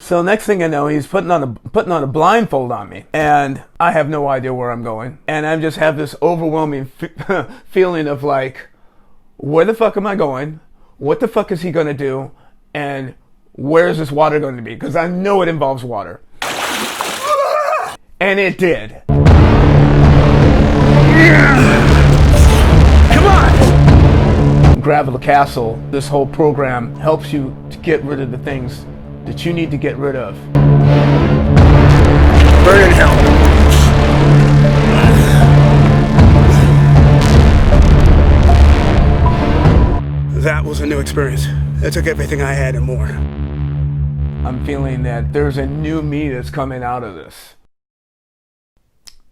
So next thing I know, he's putting on a blindfold on me, and I have no idea where I'm going, and I just have this overwhelming feeling of like, where the fuck am I going? What the fuck is he gonna do? And where is this water going to be? Because I know it involves water, and it did. Come on! Gravel to Castle. This whole program helps you to get rid of the things that you need to get rid of. Burn in hell. That was a new experience. It took everything I had and more. I'm feeling that there's a new me that's coming out of this.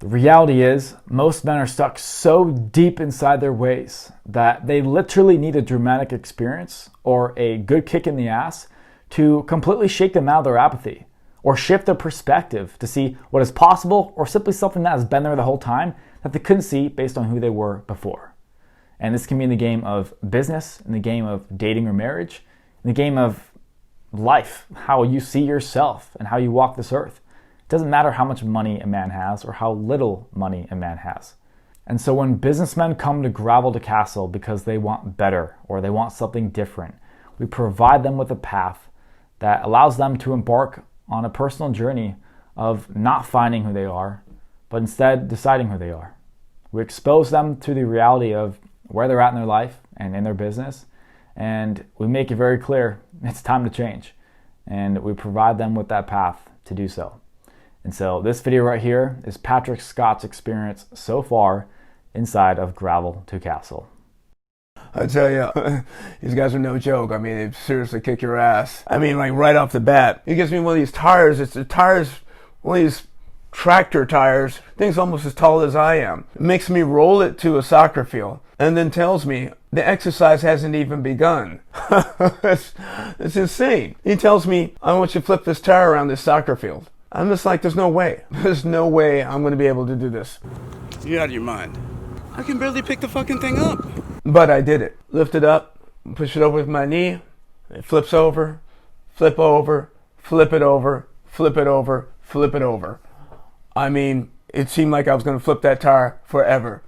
The reality is, most men are stuck so deep inside their ways that they literally need a dramatic experience or a good kick in the ass to completely shake them out of their apathy, or shift their perspective to see what is possible, or simply something that has been there the whole time that they couldn't see based on who they were before. And this can be in the game of business, in the game of dating or marriage, in the game of life, how you see yourself and how you walk this earth. It doesn't matter how much money a man has or how little money a man has. And so when businessmen come to Gravel to Castle because they want better or they want something different, we provide them with a path that allows them to embark on a personal journey of not finding who they are, but instead deciding who they are. We expose them to the reality of where they're at in their life and in their business, and we make it very clear it's time to change, and we provide them with that path to do so. And so this video right here is Patrick Scott's experience so far inside of Gravel to Castle. I tell you, these guys are no joke. I mean, they seriously kick your ass. I mean, like right off the bat. He gives me one of these tires. It's the tires, one of these tractor tires, things almost as tall as I am. It makes me roll it to a soccer field and then tells me the exercise hasn't even begun. It's insane. He tells me, I want you to flip this tire around this soccer field. I'm just like, there's no way. There's no way I'm going to be able to do this. You're out of your mind. I can barely pick the fucking thing up. But I did it. Lift it up, push it over with my knee. It flips over, flip over, flip it over, flip it over, flip it over. I mean, it seemed like I was going to flip that tire forever.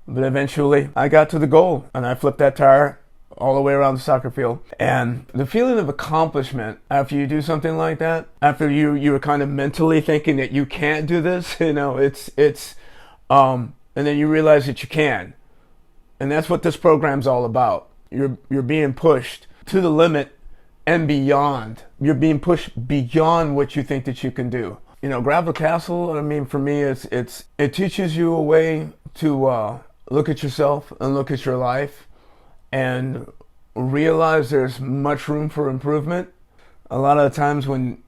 But eventually, I got to the goal, and I flipped that tire all the way around the soccer field. And the feeling of accomplishment after you do something like that, after you were kind of mentally thinking that you can't do this, you know, and then you realize that you can. And that's what this program's all about. You're being pushed to the limit and beyond. You're being pushed beyond what you think that you can do. You know, Gravel Castle, I mean, for me, it teaches you a way to look at yourself and look at your life and realize there's much room for improvement. A lot of the times when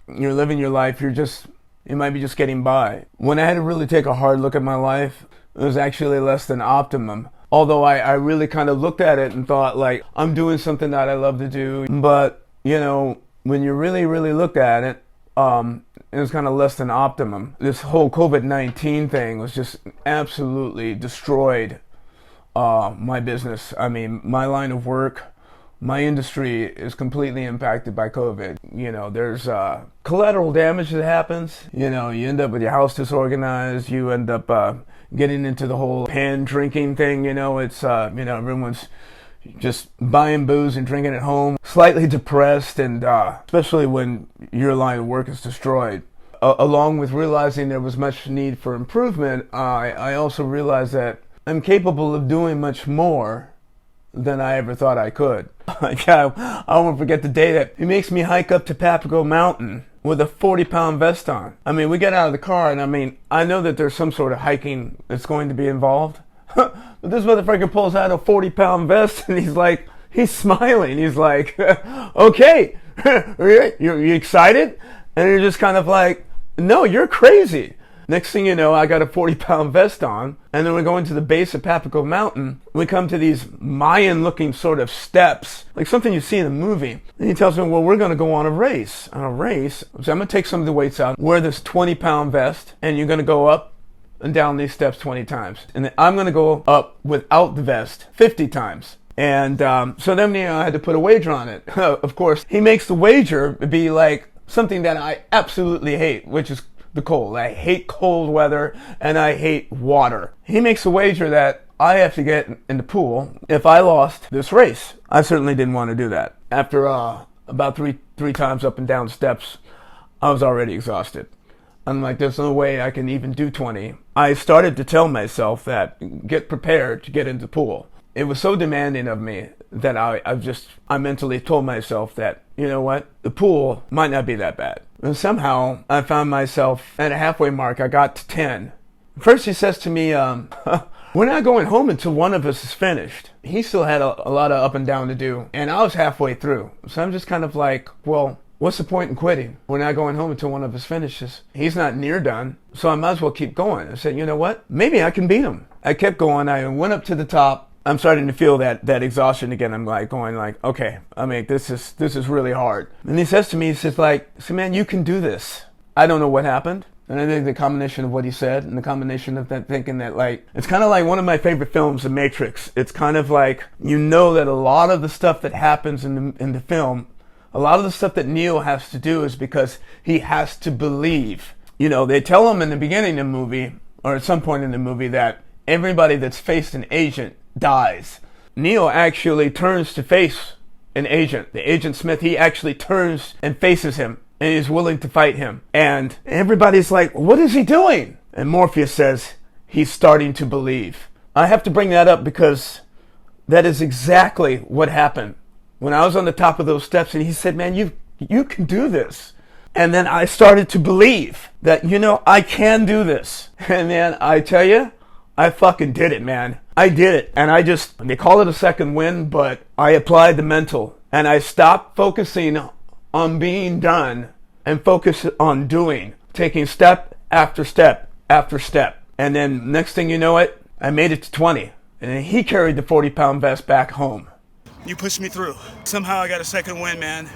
you're living your life, you might be just getting by. When I had to really take a hard look at my life, it was actually less than optimum. Although I really kind of looked at it and thought, like, I'm doing something that I love to do. But, you know, when you really, really look at it, it was kind of less than optimum. This whole COVID-19 thing was just absolutely destroyed my business. I mean, my line of work, my industry is completely impacted by COVID. You know, there's collateral damage that happens. You know, you end up with your house disorganized. You end up getting into the whole pan drinking thing. You know, it's, you know, everyone's just buying booze and drinking at home, slightly depressed, and especially when your line of work is destroyed. Along with realizing there was much need for improvement, I also realized that I'm capable of doing much more than I ever thought I could. I won't forget the day that he makes me hike up to Papago Mountain with a 40-pound vest on. I mean, we get out of the car, and I mean, I know that there's some sort of hiking that's going to be involved. But this motherfucker pulls out a 40-pound vest, and he's smiling. He's like, okay, you excited? And you're just kind of like, no, you're crazy. Next thing you know, I got a 40-pound vest on, and then we're going to the base of Papago Mountain. We come to these Mayan-looking sort of steps, like something you see in a movie. And he tells me, well, we're going to go on a race. On a race? So I'm going to take some of the weights out, wear this 20-pound vest, and you're going to go up and down these steps 20 times. And then I'm going to go up without the vest 50 times. And so then, you know, I had to put a wager on it. Of course, he makes the wager be like something that I absolutely hate, which is the cold. I hate cold weather and I hate water. He makes a wager that I have to get in the pool if I lost this race. I certainly didn't want to do that. After about three times up and down steps, I was already exhausted. I'm like, there's no way I can even do 20. I started to tell myself that get prepared to get into the pool. It was so demanding of me that I mentally told myself that, you know what, the pool might not be that bad. And somehow I found myself at a halfway mark. I got to 10. First he says to me, we're not going home until one of us is finished. He still had a lot of up and down to do, and I was halfway through. So I'm just kind of like, well, what's the point in quitting? We're not going home until one of us finishes. He's not near done, so I might as well keep going. I said, you know what? Maybe I can beat him. I kept going. I went up to the top. I'm starting to feel that exhaustion again. I'm like going like, okay, I mean, this is really hard. And he says to me, he says, man, you can do this. I don't know what happened. And I think the combination of what he said and the combination of that thinking that, like, it's kind of like one of my favorite films, The Matrix. It's kind of like, you know, that a lot of the stuff that happens in the film, a lot of the stuff that Neo has to do is because he has to believe. You know, they tell him in the beginning of the movie, or at some point in the movie, that everybody that's faced an agent dies. Neo actually turns to face an agent. The Agent Smith, he actually turns and faces him and is willing to fight him. And everybody's like, what is he doing? And Morpheus says, he's starting to believe. I have to bring that up because that is exactly what happened. When I was on the top of those steps and he said, man, you can do this. And then I started to believe that, you know, I can do this. And then I tell you, I fucking did it, man. I did it. And they call it a second win, but I applied the mental. And I stopped focusing on being done and focus on doing. Taking step after step after step. And then next thing you know it, I made it to 20. And then he carried the 40-pound vest back home. You pushed me through. Somehow I got a second win, man.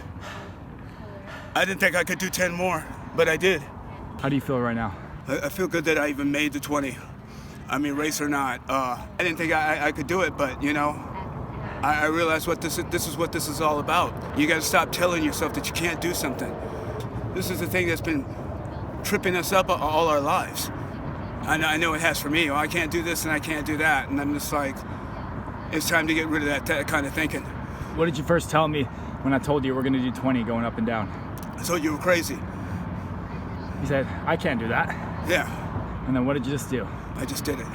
I didn't think I could do 10 more, but I did. How do you feel right now? I feel good that I even made the 20. I mean, race or not. I didn't think I could do it, but, you know, I realized what this is what this is all about. You got to stop telling yourself that you can't do something. This is the thing that's been tripping us up all our lives. I know it has for me. Oh, I can't do this and I can't do that. And I'm just like, it's time to get rid of that kind of thinking. What did you first tell me when I told you we're going to do 20 going up and down? I told you were crazy. You said, I can't do that. Yeah. And then what did you just do? I just did it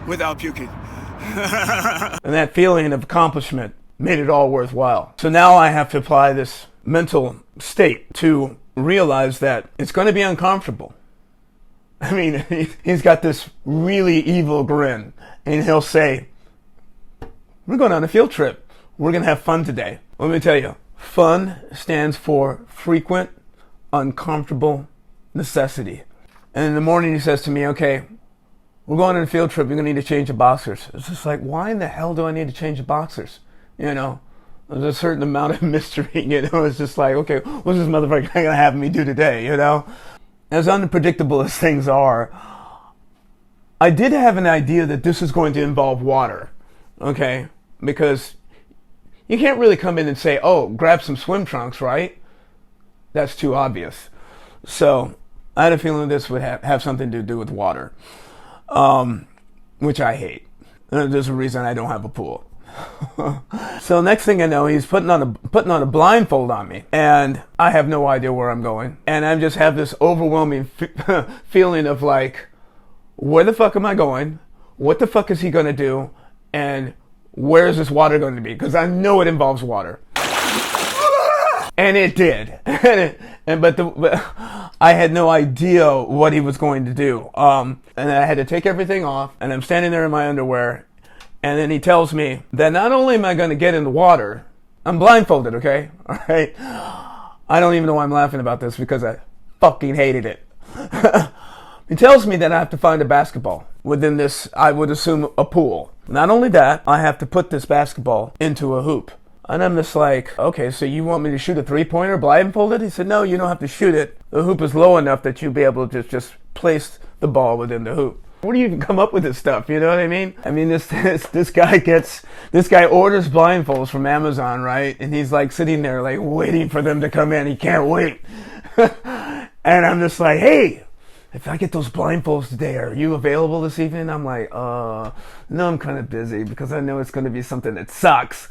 without puking. And that feeling of accomplishment made it all worthwhile. So now I have to apply this mental state to realize that it's going to be uncomfortable. I mean, he's got this really evil grin, and he'll say, we're going on a field trip. We're going to have fun today. Let me tell you, fun stands for frequent, uncomfortable necessity. And in the morning he says to me, okay, we're going on a field trip. You're going to need to change the boxers. It's just like, why in the hell do I need to change the boxers? You know, there's a certain amount of mystery, you know. It's just like, okay, what's this motherfucker going to have me do today, you know? As unpredictable as things are, I did have an idea that this is going to involve water, okay? Because you can't really come in and say, oh, grab some swim trunks, right? That's too obvious. So I had a feeling this would have something to do with water, which I hate. There's a reason I don't have a pool. So next thing I know, he's putting on a blindfold on me, and I have no idea where I'm going, and I just have this overwhelming feeling of like, where the fuck am I going? What the fuck is he gonna do? And where is this water going to be? Because I know it involves water, and it did. But I had no idea what he was going to do. And I had to take everything off, and I'm standing there in my underwear. And then he tells me that not only am I going to get in the water, I'm blindfolded, okay? All right? I don't even know why I'm laughing about this because I fucking hated it. He tells me that I have to find a basketball within this, I would assume, a pool. Not only that, I have to put this basketball into a hoop. And I'm just like, okay, so you want me to shoot a three-pointer blindfolded? He said, no, you don't have to shoot it. The hoop is low enough that you'll be able to just place the ball within the hoop. Where do you even come up with this stuff? You know what I mean? I mean, this guy orders blindfolds from Amazon, right? And he's like sitting there like waiting for them to come in. He can't wait. And I'm just like, hey, if I get those blindfolds today, are you available this evening? I'm like, no, I'm kind of busy because I know it's going to be something that sucks.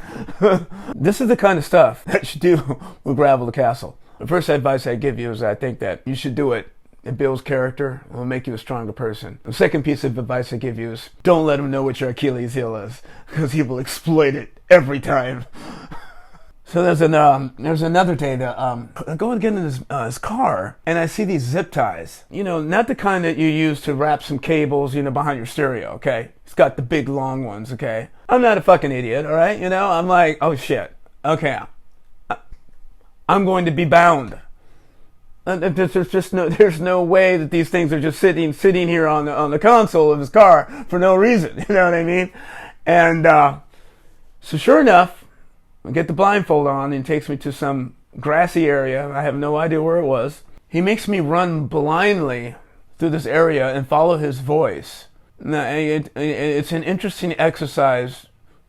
This is the kind of stuff that you do with Gravel the Castle. The first advice I give you is I think that you should do it. It builds character. It will make you a stronger person. The second piece of advice I give you is don't let him know what your Achilles heel is, because he will exploit it every time. So there's another day that I go and get in his car, and I see these zip ties. You know, not the kind that you use to wrap some cables, you know, behind your stereo, okay? It's got the big long ones, okay? I'm not a fucking idiot, all right? You know, I'm like, oh shit, okay, I'm going to be bound. There's no way that these things are just sitting here on the console of his car for no reason. You know what I mean? And so sure enough, I get the blindfold on, and he takes me to some grassy area. I have no idea where it was. He makes me run blindly through this area and follow his voice. Now, it's an interesting exercise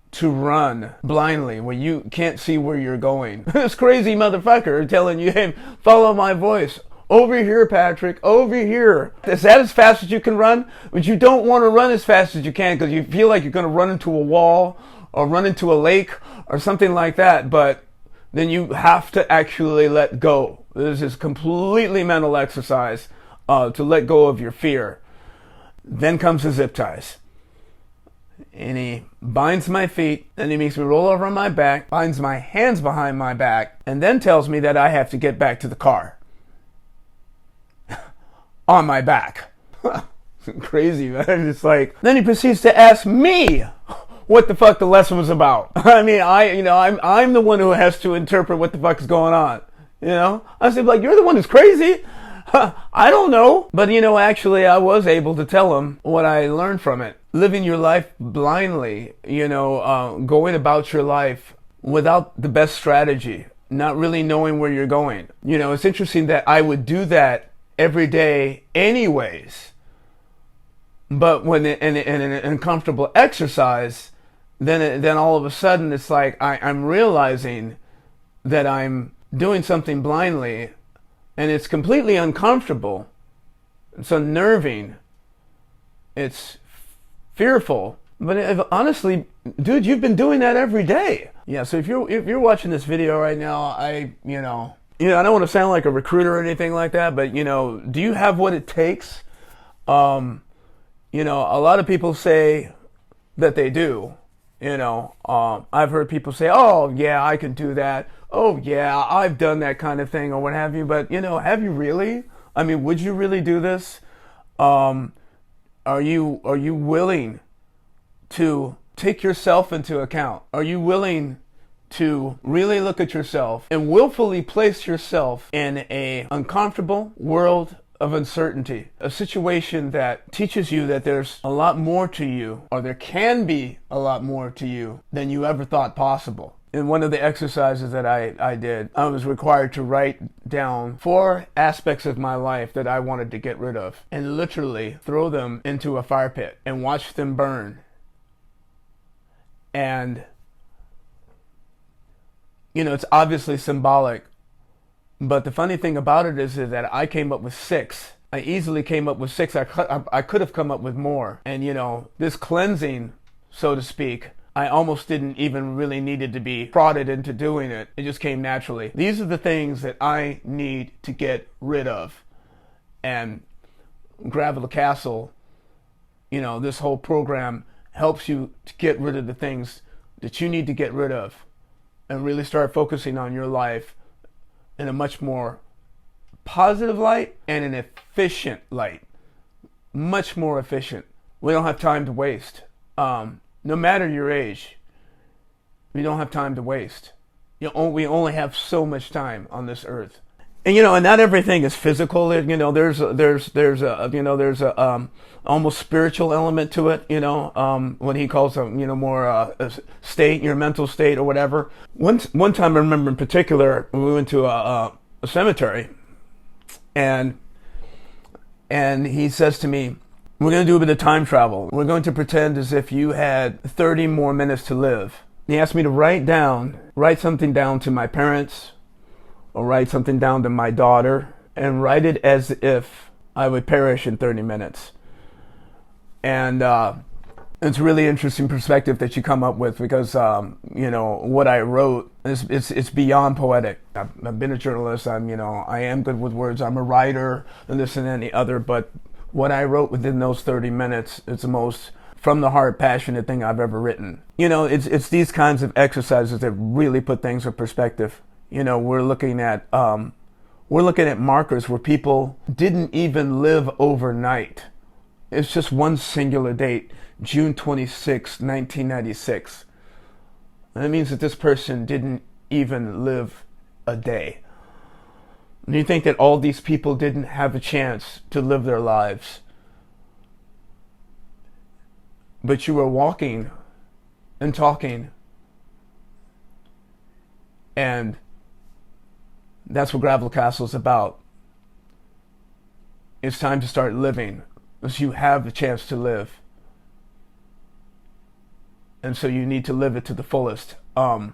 to run blindly where you can't see where you're going. This crazy motherfucker telling you, hey, follow my voice. Over here, Patrick, over here. Is that as fast as you can run? But you don't want to run as fast as you can because you feel like you're going to run into a wall or run into a lake or something like that. But then you have to actually let go. This is completely mental exercise to let go of your fear. Then comes the zip ties. And he binds my feet, then he makes me roll over on my back, binds my hands behind my back, and then tells me that I have to get back to the car. On my back. Crazy, man. It's like, then he proceeds to ask me what the fuck the lesson was about. I mean, I'm the one who has to interpret what the fuck is going on. You know? I said, like, you're the one who's crazy. I don't know. But, you know, actually, I was able to tell him what I learned from it. Living your life blindly, you know, going about your life without the best strategy, not really knowing where you're going. You know, it's interesting that I would do that every day anyways. But when in an uncomfortable exercise, then all of a sudden it's like I'm realizing that I'm doing something blindly, and it's completely uncomfortable. It's unnerving. It's fearful. But honestly, dude, you've been doing that every day. Yeah. So if you're watching this video right now, I don't want to sound like a recruiter or anything like that, but you know, do you have what it takes? You know, a lot of people say that they do. You know, I've heard people say, "Oh, yeah, I can do that. Oh, yeah, I've done that kind of thing," or what have you. But you know, have you really? I mean, would you really do this? Are you willing to take yourself into account? Are you willing to really look at yourself and willfully place yourself in a uncomfortable world of uncertainty, a situation that teaches you that there's a lot more to you, or there can be a lot more to you than you ever thought possible? In one of the exercises that I did, I was required to write down 4 aspects of my life that I wanted to get rid of and literally throw them into a fire pit and watch them burn. And, you know, it's obviously symbolic, but the funny thing about it is that I came up with 6. I easily came up with 6. I could have come up with more. And, you know, this cleansing, so to speak, I almost didn't even really needed to be prodded into doing it. It just came naturally. These are the things that I need to get rid of. And Gravel the Castle, you know, this whole program helps you to get rid of the things that you need to get rid of and really start focusing on your life in a much more positive light and an efficient light. Much more efficient. We don't have time to waste. No matter your age, we don't have time to waste. We only have so much time on this earth. And you know, and not everything is physical. You know, there's a almost spiritual element to it. You know, what he calls more a state, your mental state or whatever. One time I remember in particular, we went to a cemetery, and he says to me, "We're going to do a bit of time travel. We're going to pretend as if you had 30 more minutes to live." He asked me to write something down to my parents, or write something down to my daughter and write it as if I would perish in 30 minutes. And it's a really interesting perspective that you come up with, because what I wrote it's beyond poetic. I've been a journalist. I am good with words. I'm a writer and this and any other. But what I wrote within those 30 minutes, it's the most from the heart, passionate thing I've ever written. It's these kinds of exercises that really put things in perspective. We're looking at markers where people didn't even live overnight. It's just one singular date, June 26, 1996. And that means that this person didn't even live a day. And you think that all these people didn't have a chance to live their lives. But you were walking and talking. And that's what Gravel Castle is about. It's time to start living, because you have the chance to live. And so you need to live it to the fullest, and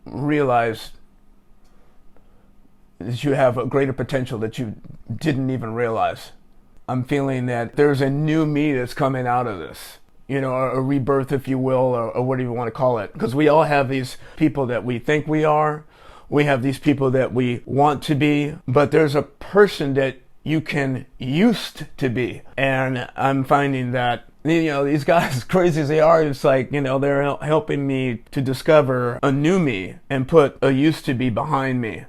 realize that you have a greater potential that you didn't even realize. I'm feeling that there's a new me that's coming out of this, a rebirth, if you will, or whatever you want to call it. Because we all have these people that we think we are. We have these people that we want to be. But there's a person that you can used to be. And I'm finding that, these guys, as crazy as they are, it's like, they're helping me to discover a new me and put a used to be behind me.